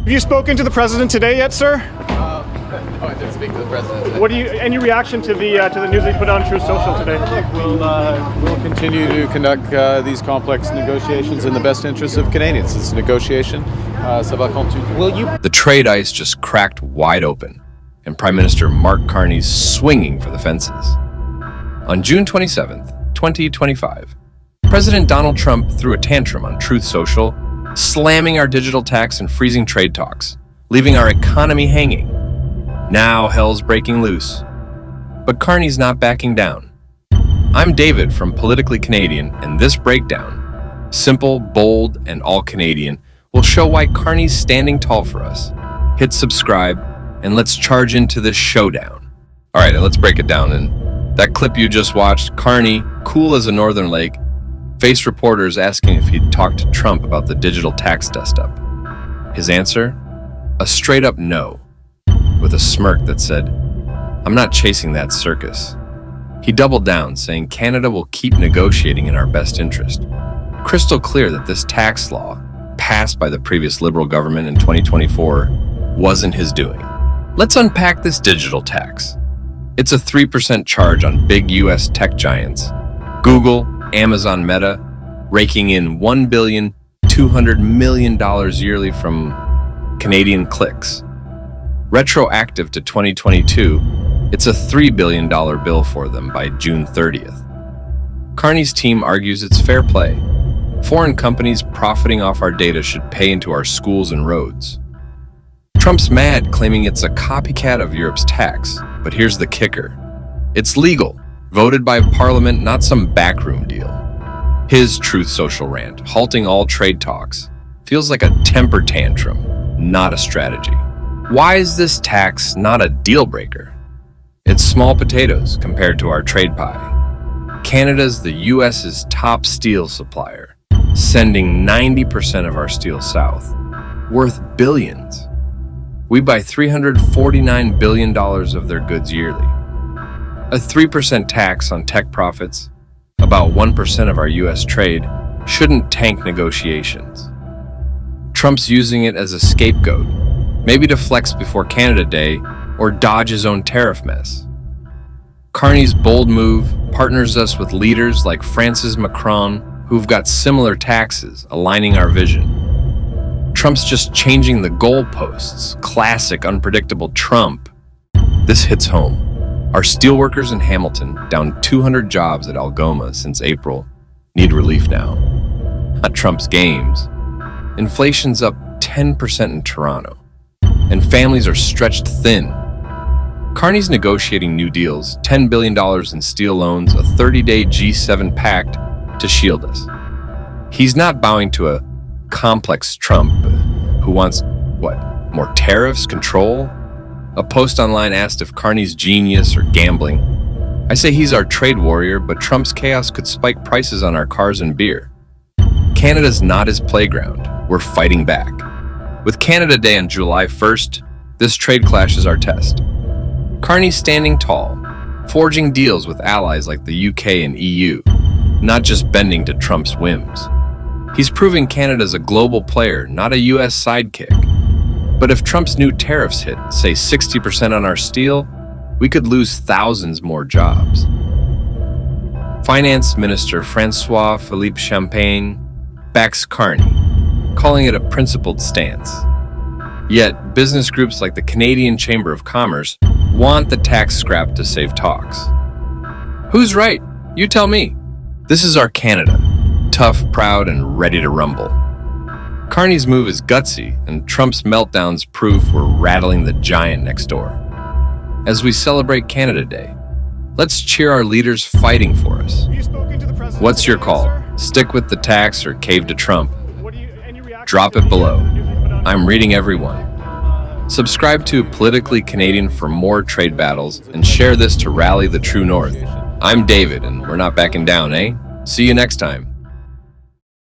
Have you spoken to the president today yet, sir? No, I didn't speak to the president today. What do you? Any reaction to the news that you put on Truth Social today? We'll continue to conduct these complex negotiations in the best interest of Canadians. It's a negotiation. Ça va continuer. The trade ice just cracked wide open, and Prime Minister Mark Carney's swinging for the fences. On June 27th, 2025, President Donald Trump threw a tantrum on Truth Social, slamming our digital tax and freezing trade talks, leaving our economy hanging. Now hell's breaking loose. But Carney's not backing down. I'm David from Politically Canadian, and this breakdown, simple, bold, and all Canadian, will show why Carney's standing tall for us. Hit subscribe, and let's charge into this showdown. All right, let's break it down. And that clip you just watched, Carney, cool as a northern lake, faced reporters asking if he'd talked to Trump about the digital tax dust-up. His answer? A straight-up no, with a smirk that said, "I'm not chasing that circus." He doubled down, saying Canada will keep negotiating in our best interest. Crystal clear that this tax law, passed by the previous Liberal government in 2024, wasn't his doing. Let's unpack this digital tax. It's a 3% charge on big US tech giants, Google, Amazon, Meta, raking in $1.2 billion yearly from Canadian clicks. Retroactive to 2022, it's a $3 billion bill for them by June 30th. Carney's team argues it's fair play. Foreign companies profiting off our data should pay into our schools and roads. Trump's mad, claiming it's a copycat of Europe's tax, but here's the kicker. It's legal. Voted by Parliament, not some backroom deal. His Truth Social rant, halting all trade talks, feels like a temper tantrum, not a strategy. Why is this tax not a deal breaker? It's small potatoes compared to our trade pie. Canada's the US's top steel supplier, sending 90% of our steel south, worth billions. We buy $349 billion of their goods yearly. A 3% tax on tech profits, about 1% of our US trade, shouldn't tank negotiations. Trump's using it as a scapegoat, maybe to flex before Canada Day or dodge his own tariff mess. Carney's bold move partners us with leaders like Francis Macron, who've got similar taxes, aligning our vision. Trump's just changing the goalposts. Classic unpredictable Trump. This hits home. Our steelworkers in Hamilton, down 200 jobs at Algoma since April, need relief now. Not Trump's games. Inflation's up 10% in Toronto, and families are stretched thin. Carney's negotiating new deals, $10 billion in steel loans, a 30-day G7 pact to shield us. He's not bowing to a complex Trump who wants, more tariffs, control? A post online asked if Carney's genius or gambling. I say he's our trade warrior, but Trump's chaos could spike prices on our cars and beer. Canada's not his playground. We're fighting back. With Canada Day on July 1st, this trade clash is our test. Carney's standing tall, forging deals with allies like the UK and EU, not just bending to Trump's whims. He's proving Canada's a global player, not a US sidekick. But if Trump's new tariffs hit, say 60% on our steel, we could lose thousands more jobs. Finance Minister François-Philippe Champagne backs Carney, calling it a principled stance. Yet, business groups like the Canadian Chamber of Commerce want the tax scrap to save talks. Who's right? You tell me. This is our Canada, tough, proud, and ready to rumble. Carney's move is gutsy, and Trump's meltdown's proof we're rattling the giant next door. As we celebrate Canada Day, let's cheer our leaders fighting for us. Have you spoken to the president What's your today, call? sir? Stick with the tax or cave to Trump? Any reaction Drop to it the below. news that you put on? I'm reading everyone. Subscribe to Politically Canadian for more trade battles, and share this to rally the true north. I'm David, and we're not backing down, eh? See you next time.